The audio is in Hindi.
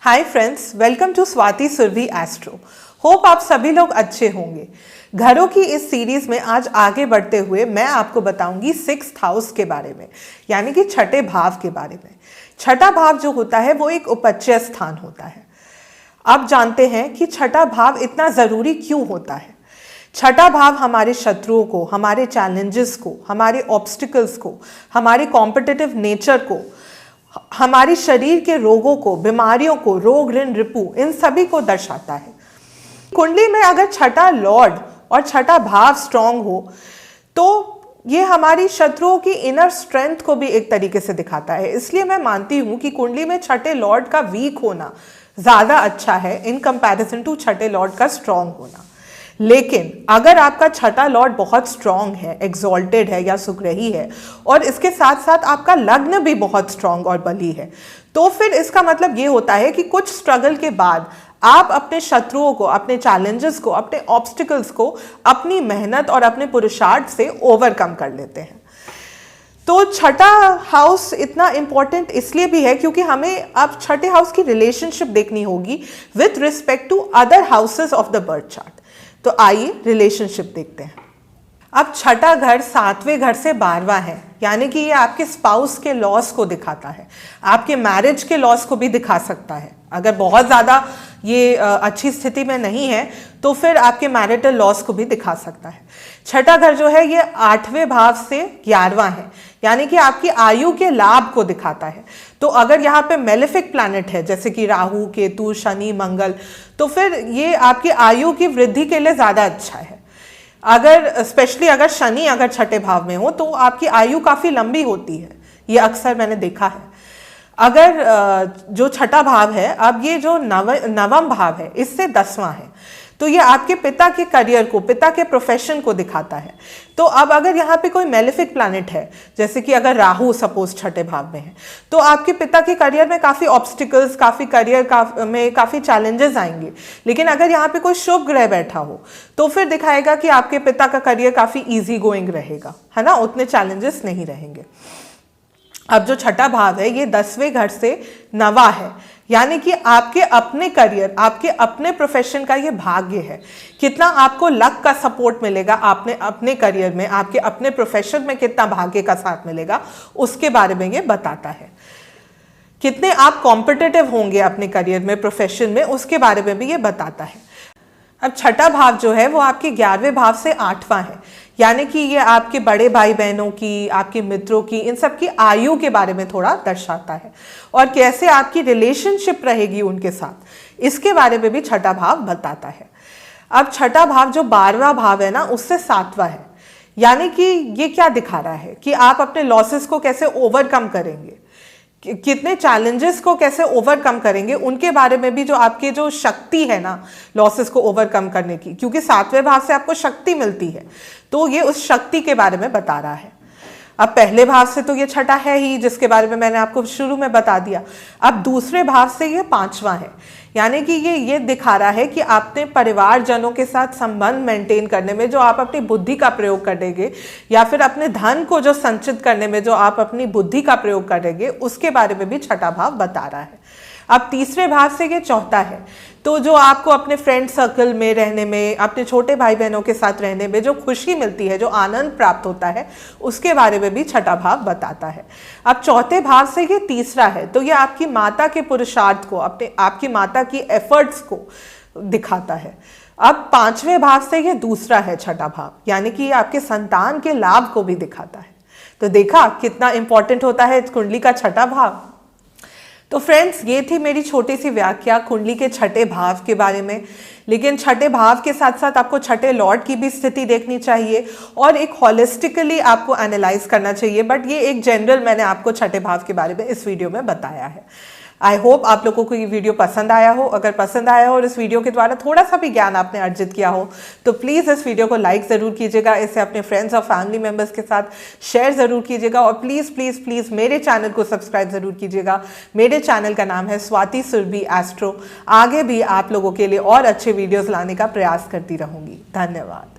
Hi friends, welcome to Swati Surabhi Astro. Hope आप सभी लोग अच्छे होंगे। घरों की इस सीरीज में आज आगे बढ़ते हुए मैं आपको बताऊंगी 6th हाउस के बारे में, यानी कि छठे भाव के बारे में। छठा भाव जो होता है वो एक उपचय स्थान होता है। अब जानते हैं कि छठा भाव इतना ज़रूरी क्यों होता है। छठा भाव हमारे शत्रुओं को, हमारे चैलेंजेस को, हमारे ऑब्स्टिकल्स को, हमारे कॉम्पिटिटिव नेचर को, हमारी शरीर के रोगों को, बीमारियों को, रोग ऋण रिपु, इन सभी को दर्शाता है। कुंडली में अगर छठा लॉर्ड और छठा भाव स्ट्रांग हो तो ये हमारी शत्रुओं की इनर स्ट्रेंथ को भी एक तरीके से दिखाता है। इसलिए मैं मानती हूँ कि कुंडली में छठे लॉर्ड का वीक होना ज़्यादा अच्छा है इन कंपैरिजन टू छठे लॉर्ड का स्ट्रांग होना। लेकिन अगर आपका छठा लॉर्ड बहुत स्ट्रांग है, एक्सॉल्टेड है या सुग्रही है और इसके साथ साथ आपका लग्न भी बहुत स्ट्रांग और बली है, तो फिर इसका मतलब ये होता है कि कुछ स्ट्रगल के बाद आप अपने शत्रुओं को, अपने चैलेंजेस को, अपने ऑब्स्टिकल्स को अपनी मेहनत और अपने पुरुषार्थ से ओवरकम कर लेते हैं। तो छठा हाउस इतना इंपॉर्टेंट इसलिए भी है क्योंकि हमें अब छठे हाउस की रिलेशनशिप देखनी होगी with respect to other houses of the birth chart. तो आइए रिलेशनशिप देखते हैं। अब छठा घर 7वें घर से 12वां है, यानी कि ये आपके स्पाउस के लॉस को दिखाता है, आपके मैरिज के लॉस को भी दिखा सकता है। अगर बहुत ज़्यादा ये अच्छी स्थिति में नहीं है तो फिर आपके मैरिटल लॉस को भी दिखा सकता है। छठा घर जो है ये 8वें भाव से 11वां है, यानी कि आपकी आयु के लाभ को दिखाता है। तो अगर यहाँ पे मेलेफिक प्लैनेट है जैसे कि राहु, केतु, शनि, मंगल, तो फिर ये आपकी आयु की वृद्धि के लिए ज़्यादा अच्छा है। अगर स्पेशली अगर शनि अगर छठे भाव में हो तो आपकी आयु काफ़ी लंबी होती है, ये अक्सर मैंने देखा है। अगर जो छठा भाव है, अब ये जो नवम भाव है इससे 10वां है, तो ये आपके पिता के करियर को, पिता के प्रोफेशन को दिखाता है। तो अब अगर यहाँ पे कोई मेलेफिक प्लैनेट है जैसे कि अगर राहु सपोज छठे भाव में है तो आपके पिता के करियर में काफ़ी ऑब्स्टिकल्स, काफ़ी करियर में काफ़ी चैलेंजेस आएंगे। लेकिन अगर यहाँ पे कोई शुभ ग्रह बैठा हो तो फिर दिखाएगा कि आपके पिता का करियर काफ़ी ईजी गोइंग रहेगा, है ना, उतने चैलेंजेस नहीं रहेंगे। अब जो छठा भाव है ये 10वें घर से 9वां है, यानी कि आपके अपने करियर, आपके अपने प्रोफेशन का ये भाग्य है। कितना आपको लक का सपोर्ट मिलेगा आपने अपने करियर में, आपके अपने प्रोफेशन में कितना भाग्य का साथ मिलेगा उसके बारे में ये बताता है। कितने आप कॉम्पिटिटिव होंगे अपने करियर में, प्रोफेशन में, उसके बारे में भी ये बताता है। अब छठा भाव जो है वो आपके 11वें भाव से 8वां है, यानी कि ये आपके बड़े भाई बहनों की, आपके मित्रों की, इन सब की आयु के बारे में थोड़ा दर्शाता है और कैसे आपकी रिलेशनशिप रहेगी उनके साथ, इसके बारे में भी छठा भाव बताता है। अब छठा भाव जो 12वां भाव है ना उससे 7वां है, यानी कि ये क्या दिखा रहा है कि आप अपने लॉसेस को कैसे ओवरकम करेंगे, कितने चैलेंजेस को कैसे ओवरकम करेंगे, उनके बारे में भी जो आपकी जो शक्ति है ना लॉसेस को ओवरकम करने की, क्योंकि 7वें भाव से आपको शक्ति मिलती है, तो ये उस शक्ति के बारे में बता रहा है। अब पहले भाव से तो ये छठा है ही, जिसके बारे में मैंने आपको शुरू में बता दिया। अब दूसरे भाव से ये 5वां है, यानी कि ये दिखा रहा है कि आपने परिवारजनों के साथ संबंध मेंटेन करने में जो आप अपनी बुद्धि का प्रयोग करेंगे, या फिर अपने धन को जो संचित करने में जो आप अपनी बुद्धि का प्रयोग करेंगे, उसके बारे में भी छठा भाव बता रहा है। अब तीसरे भाव से ये चौथा है, तो जो आपको अपने फ्रेंड सर्कल में रहने में, अपने छोटे भाई बहनों के साथ रहने में जो खुशी मिलती है, जो आनंद प्राप्त होता है, उसके बारे में भी छठा भाव बताता है। अब चौथे भाव से ये तीसरा है, तो ये आपकी माता के पुरुषार्थ को, आपकी माता की एफर्ट्स को दिखाता है। अब 5वें भाव से ये दूसरा है छठा भाव, यानी कि ये आपके संतान के लाभ को भी दिखाता है। तो देखा कितना इंपॉर्टेंट होता है कुंडली का छठा भाव। तो फ्रेंड्स, ये थी मेरी छोटी सी व्याख्या कुंडली के छठे भाव के बारे में। लेकिन छठे भाव के साथ साथ आपको छठे लॉर्ड की भी स्थिति देखनी चाहिए और एक हॉलिस्टिकली आपको एनालाइज करना चाहिए। बट ये एक जनरल मैंने आपको छठे भाव के बारे में इस वीडियो में बताया है। आई होप आप लोगों को ये वीडियो पसंद आया हो। अगर पसंद आया हो और इस वीडियो के द्वारा थोड़ा सा भी ज्ञान आपने अर्जित किया हो तो प्लीज़ इस वीडियो को लाइक ज़रूर कीजिएगा, इसे अपने फ्रेंड्स और फैमिली मेम्बर्स के साथ शेयर ज़रूर कीजिएगा और प्लीज़ प्लीज़ प्लीज़ मेरे चैनल को सब्सक्राइब ज़रूर कीजिएगा। मेरे चैनल का नाम है स्वाति सुरभि एस्ट्रो। आगे भी आप लोगों के लिए और अच्छे वीडियोज़ लाने का प्रयास करती रहूँगी। धन्यवाद।